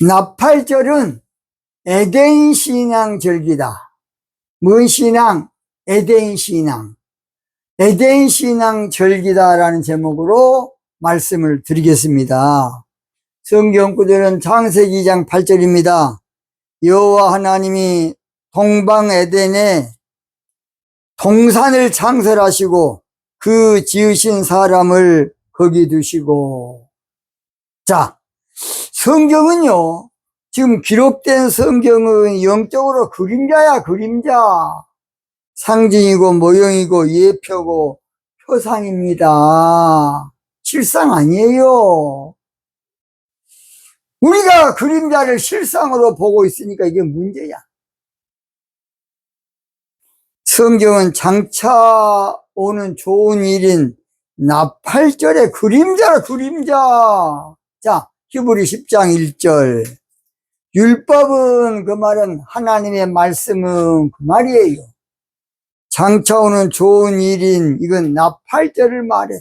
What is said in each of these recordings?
나팔절은 에덴 신앙 절기다. 뭔 신앙? 에덴 신앙. 에덴 신앙 절기다라는 제목으로 말씀을 드리겠습니다. 성경 구절은 창세기 2장 8절입니다. 여호와 하나님이 동방 에덴에 동산을 창설하시고 그 지으신 사람을 거기 두시고. 자, 성경은요, 지금 기록된 성경은 영적으로 그림자야, 그림자. 상징이고 모형이고 예표고 표상입니다. 실상 아니에요. 우리가 그림자를 실상으로 보고 있으니까 이게 문제야. 성경은 장차 오는 좋은 일인 나팔절의 그림자라, 그림자. 자, 히브리 10장 1절. 율법은 그 말은 하나님의 말씀은 그 말이에요. 장차 오는 좋은 일인 이건 나팔절을 말해.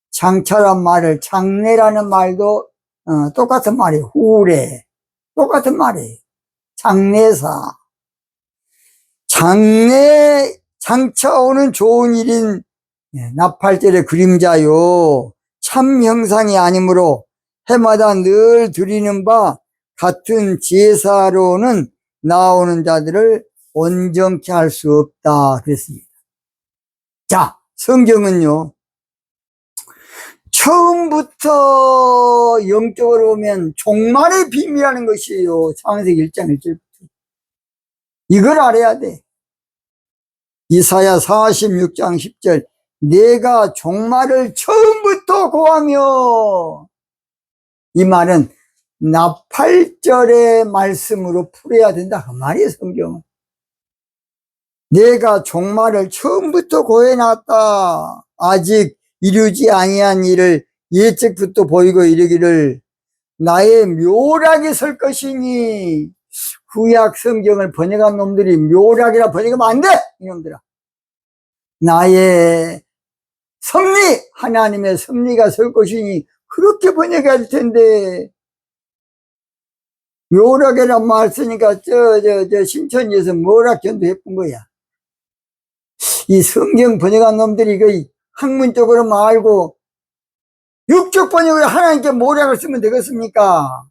장차란 말을 장래라는 말도 똑같은 말이에요. 후래 똑같은 말이에요. 장래사. 장차 오는 좋은 일인 나팔절의 그림자요, 참 형상이 아니므로 해마다 늘 드리는 바 같은 제사로는 나오는 자들을 온전케 할 수 없다 그랬습니다. 자, 성경은요, 처음부터 영적으로 보면 종말의 비밀이라는 것이에요. 창세기 1장 1절부터. 이걸 알아야 돼. 이사야 46장 10절. 내가 종말을 처음부터 고하며. 이 말은 나팔절의 말씀으로 풀어야 된다 그 말이에요. 성경은. 내가 종말을 처음부터 고해놨다. 아직 이루지 아니한 일을 예측부터 보이고 이르기를 나의 묘락이 설 것이니. 구약 성경을 번역한 놈들이 묘락이라 번역하면 안 돼! 이놈들아. 나의 섭리, 하나님의 섭리가 설 것이니 그렇게 번역해야 할 텐데, 묘락이란 말 쓰니까 저 신천지에서 묘락 전도 예쁜 거야. 이 성경 번역한 놈들이 그 학문적으로 말고 육적 번역으로 하나님께 묘락을 쓰면 되겠습니까?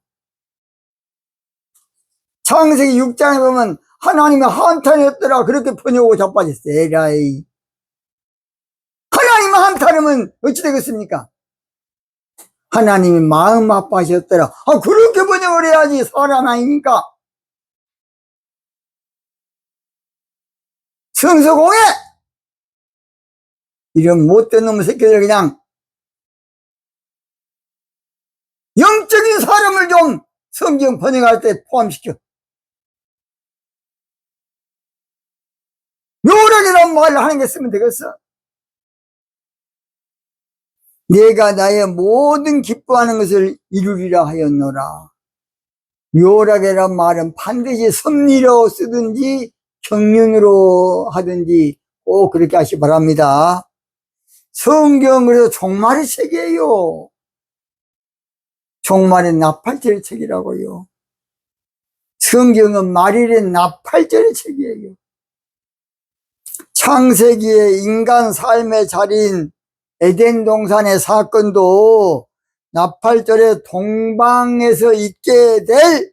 창세기 6장에 보면 하나님의 한탄했더라 그렇게 번역하고 자빠졌어. 에라이. 하나님의 한탄하면 어찌 되겠습니까? 하나님이 마음 아파하셨더라. 그렇게 번역을 해야지. 사람 아니니까. 성서공회! 이런 못된 놈의 새끼들 그냥 영적인 사람을 좀 성경 번역할 때 포함시켜. 묘락이라는 말을 하나님께 쓰면 되겠어. 내가 나의 모든 기뻐하는 것을 이루리라 하였노라. 묘락이라는 말은 반드시 섭리로 쓰든지 경륜으로 하든지 꼭 그렇게 하시기 바랍니다. 성경으로 종말의 책이에요. 종말의 나팔절의 책이라고요. 성경은 말일의 나팔절의 책이에요. 창세기의 인간 삶의 자리인 에덴 동산의 사건도 나팔절의 동방에서 있게 될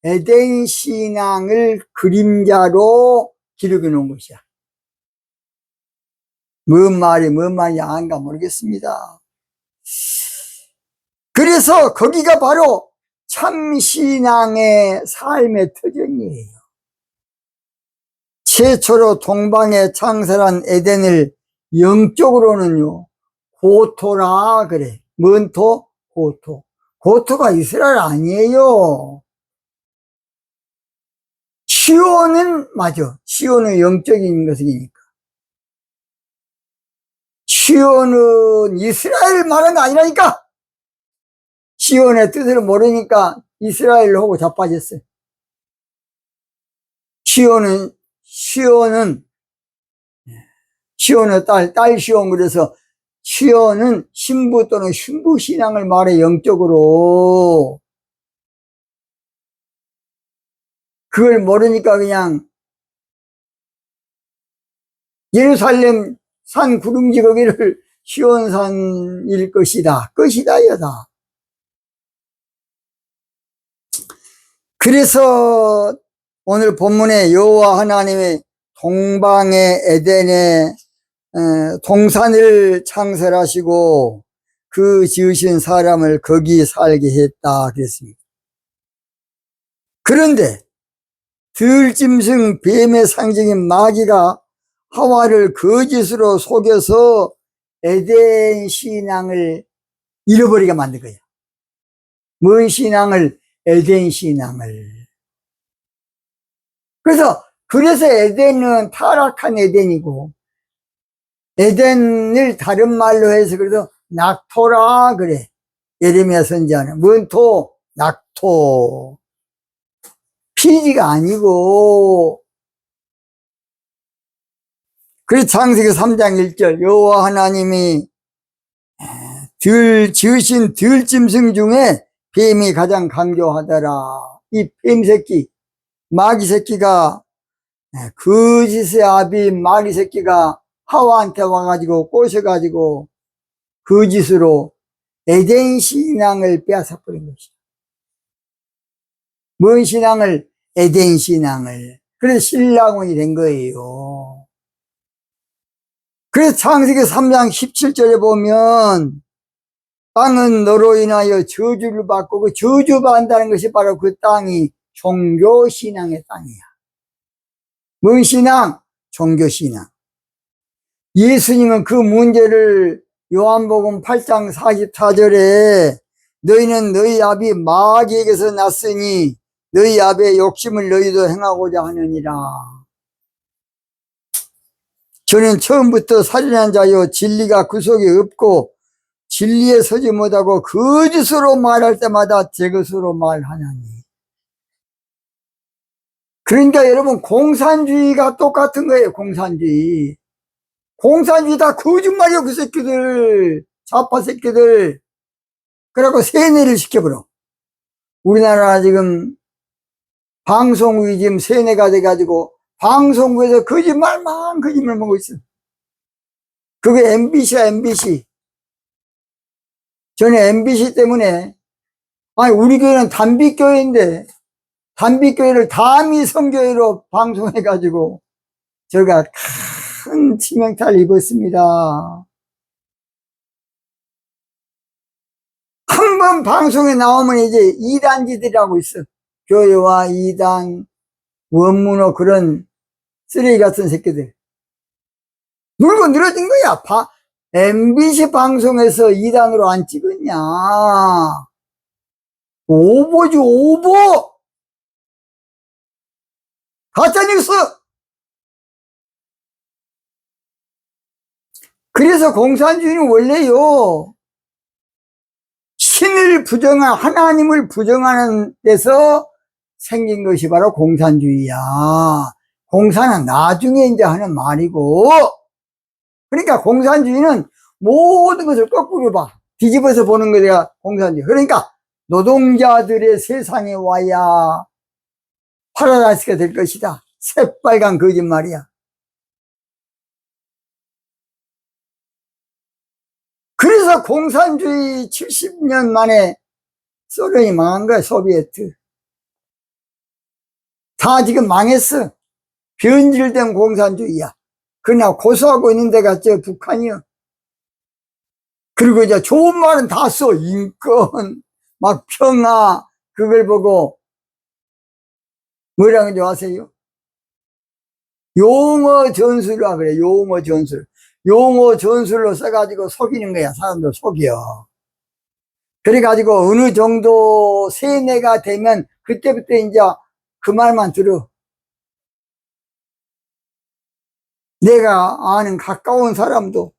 에덴 신앙을 그림자로 기록해 놓은 것이야. 뭔 말인지 안가 모르겠습니다. 그래서 거기가 바로 참신앙의 삶의 터전이에요. 최초로 동방에 창설한 에덴을 영적으로는요, 고토라 그래. 뭔 토? 고토. 고토가 이스라엘 아니에요. 시온은 맞아. 시온은 영적인 것이니까. 시온은 이스라엘 말은 아니라니까. 시온의 뜻을 모르니까 이스라엘로 하고 자빠졌어요. 시온의 딸 시온. 그래서 시온은 신부 또는 신부신앙을 말해, 영적으로. 그걸 모르니까 그냥 예루살렘 산 구름지 거기를 시온산일 것이다. 여다. 그래서 오늘 본문에 여호와 하나님의 동방의 에덴에 동산을 창설하시고 그 지으신 사람을 거기 살게 했다 그랬습니다. 그런데 들짐승 뱀의 상징인 마귀가 하와를 거짓으로 속여서 에덴 신앙을 잃어버리게 만든 거예요. 뭔 신앙을? 에덴 신앙을. 그래서 에덴은 타락한 에덴이고, 에덴을 다른 말로 해서 그래서 낙토라 그래. 예레미야 선지자는. 뭔 토? 낙토. 피지가 아니고. 그래서 창세기 3장 1절 여호와 하나님이 지으신 들짐승 중에 뱀이 가장 강교하더라. 이 뱀 새끼, 마귀 새끼가, 거짓의 아비인 마귀 새끼가 하와한테 와가지고 꼬셔가지고 거짓으로 에덴 신앙을 빼앗아버린 것이다. 뭔 신앙을? 에덴 신앙을. 그래서 신라곤이 된 거예요. 그래서 창세기 3장 17절에 보면 땅은 너로 인하여 저주를 받고 그 저주받는다는 것이 바로 그 땅이 종교신앙의 땅이야. 뭔 신앙? 종교신앙. 예수님은 그 문제를 요한복음 8장 44절에 너희는 너희 아비 마귀에게서 났으니 너희 아비의 욕심을 너희도 행하고자 하느니라. 저는 처음부터 살인한 자요 진리가 그 속에 없고 진리에 서지 못하고 거짓으로 말할 때마다 제 것으로 말하나니. 그러니까 여러분 공산주의가 똑같은 거예요. 공산주의 다 거짓말이요. 그 새끼들, 좌파 새끼들. 그래갖고 세뇌를 시켜버려. 우리나라 지금 방송국이 지금 세뇌가 돼가지고 방송국에서 거짓말만 거짓말 먹고 있어. 그게 MBC야, MBC. 저는 MBC 때문에, 아니, 우리 교회는 단비교회인데, 단비교회를 다미성교회로 방송해가지고, 제가 큰 치명타를 입었습니다. 한 번 방송에 나오면 이제 이단지들이라고 있어. 교회와 이단, 원문어 그런 쓰레기 같은 새끼들. 물고 늘어진 거야. MBC 방송에서 이단으로 안 찍었냐. 오보지, 오보! 가짜뉴스! 그래서 공산주의는 원래요, 신을 부정한, 하나님을 부정하는 데서 생긴 것이 바로 공산주의야. 공산은 나중에 이제 하는 말이고, 그러니까 공산주의는 모든 것을 거꾸로 봐. 뒤집어서 보는 거가 공산주의. 그러니까 노동자들의 세상에 와야 파라다이스가 될 것이다. 새빨간 거짓말이야. 그래서 공산주의 70년 만에 소련이 망한 거야, 소비에트. 다 지금 망했어. 변질된 공산주의야. 그러나 고소하고 있는 데가 저 북한이요. 그리고 이제 좋은 말은 다 써. 인권, 막 평화, 그걸 보고 뭐라고 하는지 아세요? 용어 전술이라 그래. 용어 전술. 용어 전술로 써가지고 속이는 거야. 사람들 속여. 그래가지고 어느 정도 세뇌가 되면 그때부터 이제 그 말만 들어. 내가 아는 가까운 사람도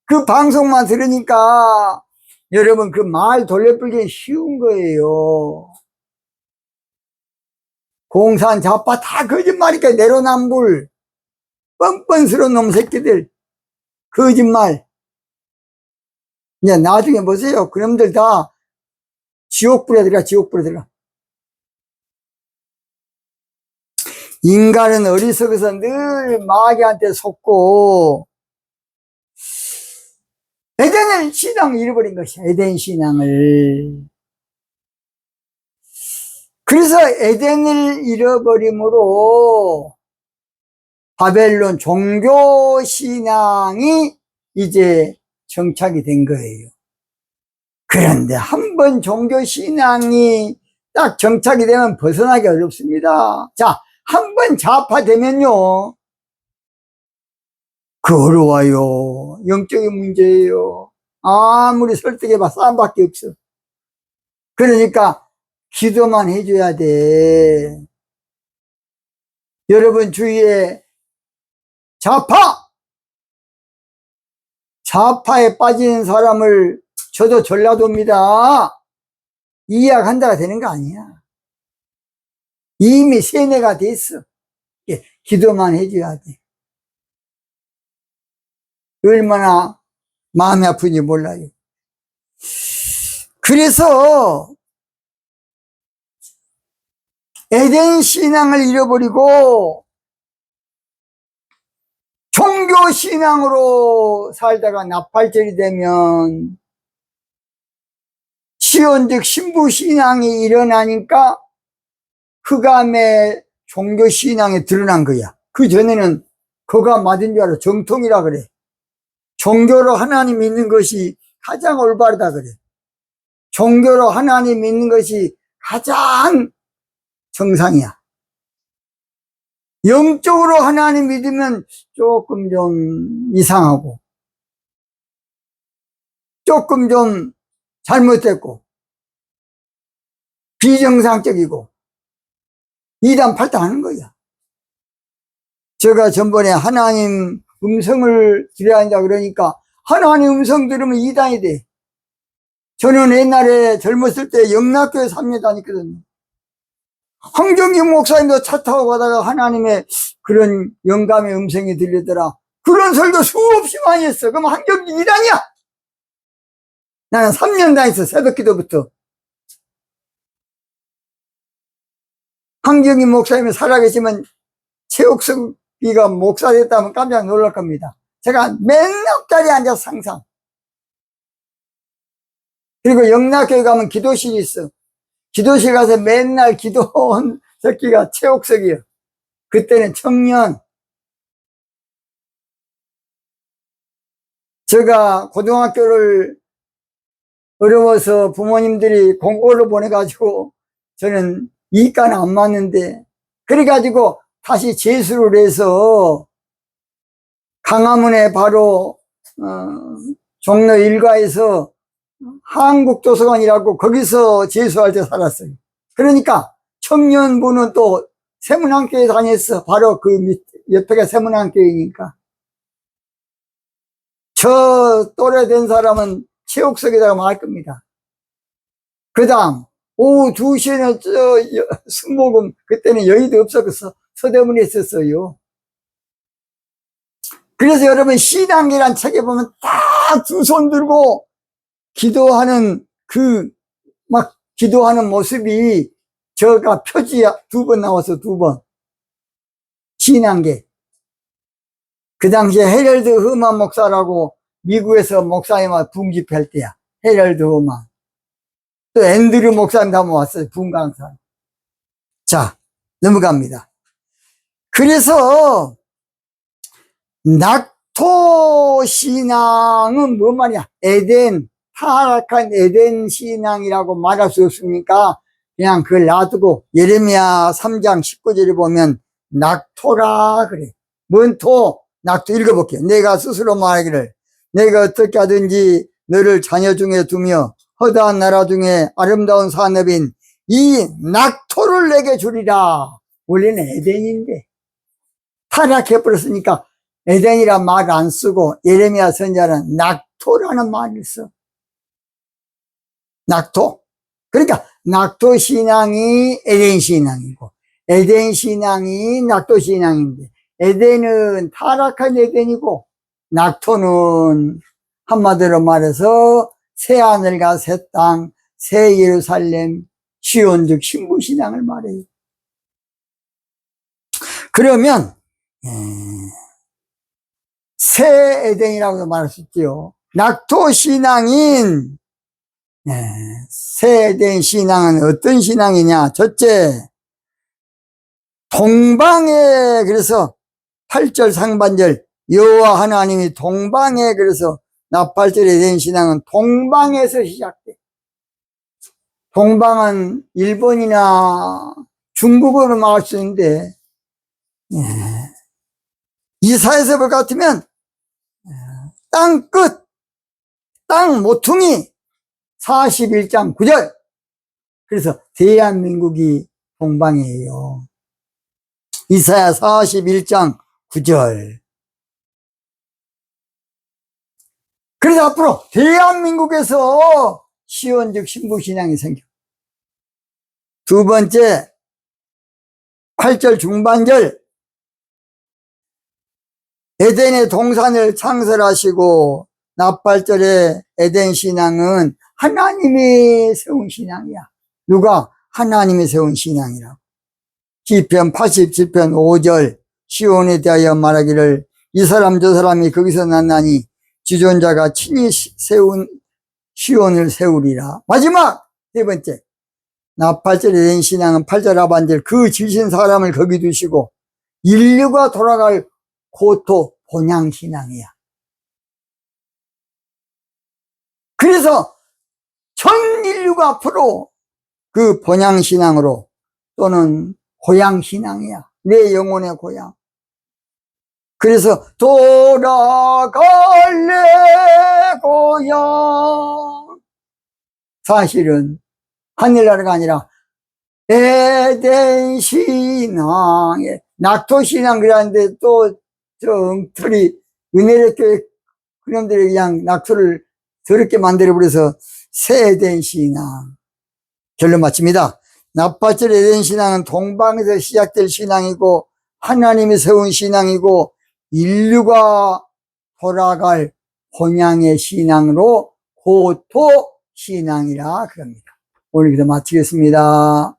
그 방송만 들으니까 여러분 그 말 돌려불기 쉬운 거예요. 공산 좌파 다 거짓말이니까 내로남불 뻔뻔스러운 놈 새끼들 거짓말. 이제 나중에 보세요. 그놈들 다 지옥불에 들어가, 지옥불에 들어가. 인간은 어리석어서 늘 마귀한테 속고 에덴을 신앙을 잃어버린 것이야. 에덴 신앙을. 그래서 에덴을 잃어버림으로 바벨론 종교 신앙이 이제 정착이 된 거예요. 그런데 한번 종교 신앙이 딱 정착이 되면 벗어나기 어렵습니다. 자, 한번 좌파되면요, 그 어려워요. 영적인 문제예요. 아무리 설득해봐 싸움밖에 없어. 그러니까 기도만 해줘야 돼. 여러분 주위에 좌파에 빠진 사람을 저도 전라도입니다. 이해한다가 되는 거 아니야. 이미 세뇌가 됐어. 기도만 해줘야 돼. 얼마나 마음이 아픈지 몰라요. 그래서 에덴 신앙을 잃어버리고 종교 신앙으로 살다가 나팔절이 되면 시온즉 신부 신앙이 일어나니까 흑암의 종교 신앙이 드러난 거야. 그 전에는 그가 맞은 줄 알아. 정통이라 그래. 종교로 하나님 믿는 것이 가장 올바르다 그래. 종교로 하나님 믿는 것이 가장 정상이야. 영적으로 하나님 믿으면 조금 좀 이상하고 조금 좀 잘못됐고 비정상적이고 이단팔단 하는 거야. 제가 전번에 하나님 음성을 들어야 한다 그러니까 하나님 음성 들으면 이단이 돼. 저는 옛날에 젊었을 때 영락교회 3년 다녔거든요. 황정기 목사님도 차 타고 가다가 하나님의 그런 영감의 음성이 들리더라. 그런 설교 수없이 많이 했어. 그럼 황정기 이단이야. 나는 3년 다녔어. 새벽기도부터. 황정기 목사님이 살아계시면 최옥석이가 목사 됐다면 깜짝 놀랄 겁니다. 제가 맨날짜리 앉아서 상상. 그리고 영락교회 가면 기도실이 있어. 기도실 가서 맨날 기도원 새끼가 최옥석이요. 그때는 청년. 제가 고등학교를 어려워서 부모님들이 공고를 보내가지고 저는 이과는 안 맞는데 그래가지고 다시 재수를 해서 강화문에 바로 종로 일가에서 한국도서관이라고 거기서 재수할 때 살았어요. 그러니까 청년부는 또 세문안교에 다녔어. 바로 그 밑 옆에가 세문안교이니까. 저 또래 된 사람은 체육석에다가 말 겁니다. 그 다음 오후 2시에는 승모금 그때는 여의도 없었어. 서대문에 있었어요. 그래서 여러분 신앙기란 책에 보면 다 두 손 들고 기도하는 막 기도하는 모습이 저가 표지에 2번 나와서 2번. 신앙계. 그 당시에 헤럴드 허만 목사라고 미국에서 목사님하고 붕집할 때야. 헤럴드 허만. 또 앤드류 목사님도 한번 왔어요. 붕강사. 자, 넘어갑니다. 그래서 낙토 신앙은 뭔 말이야? 타락한 에덴 신앙이라고 말할 수 없으니까 그냥 그걸 놔두고 예레미야 3장 19절에 보면 낙토라 그래. 뭔 토? 낙토 읽어볼게요. 내가 스스로 말하기를 내가 어떻게 하든지 너를 자녀 중에 두며 허다한 나라 중에 아름다운 산업인 이 낙토를 내게 주리라. 원래는 에덴인데 타락해버렸으니까 에덴이란 말 안 쓰고 예레미야 선지자는 낙토라는 말을 써. 낙토. 그러니까 낙토 신앙이 에덴 신앙이고 에덴 신앙이 낙토 신앙인데 에덴은 타락한 에덴이고 낙토는 한마디로 말해서 새하늘과 새 땅, 새 예루살렘, 시온 즉 신부신앙을 말해요. 그러면 새 에덴이라고도 말할 수 있죠. 낙토신앙인 새 에덴 신앙은 어떤 신앙이냐? 첫째, 동방에, 그래서 8절 상반절 여호와 하나님이 동방에, 그래서 나팔절 에덴 신앙은 동방에서 시작돼. 동방은 일본이나 중국어로 말할 수 있는데 이사야서 볼 것 같으면 땅 끝, 땅 모퉁이 41장 9절. 그래서 대한민국이 동방이에요. 이사야 41장 9절. 그래서 앞으로 대한민국에서 시온 즉 신부신앙이 생겨. 두 번째, 8절 중반절 에덴의 동산을 창설하시고 나팔절의 에덴 신앙은 하나님이 세운 신앙이야. 누가? 하나님이 세운 신앙이라고. 시편 87편 5절 시온에 대하여 말하기를 이 사람 저 사람이 거기서 났나니 지존자가 친히 세운 시온을 세우리라. 마지막 세 번째, 나팔절에 대한 신앙은 8절 하반절 그 지신 사람을 거기 두시고 인류가 돌아갈 고토 본향신앙이야. 그래서 전 인류가 앞으로 그 본향신앙으로 또는 고향신앙이야. 내 영혼의 고향. 그래서 돌아갈래 고향. 사실은 하늘나라가 아니라 에덴 신앙에 낙토 신앙 그러는데 또 저 엉터리 은혜롭게 그놈들이 그냥 낙토를 더럽게 만들어버려서 새 에덴 신앙. 결론 마칩니다. 나팔절 에덴 신앙은 동방에서 시작될 신앙이고 하나님이 세운 신앙이고 인류가 돌아갈 본향의 신앙으로 고토 신앙이라 그럽니다. 오늘 기도 마치겠습니다.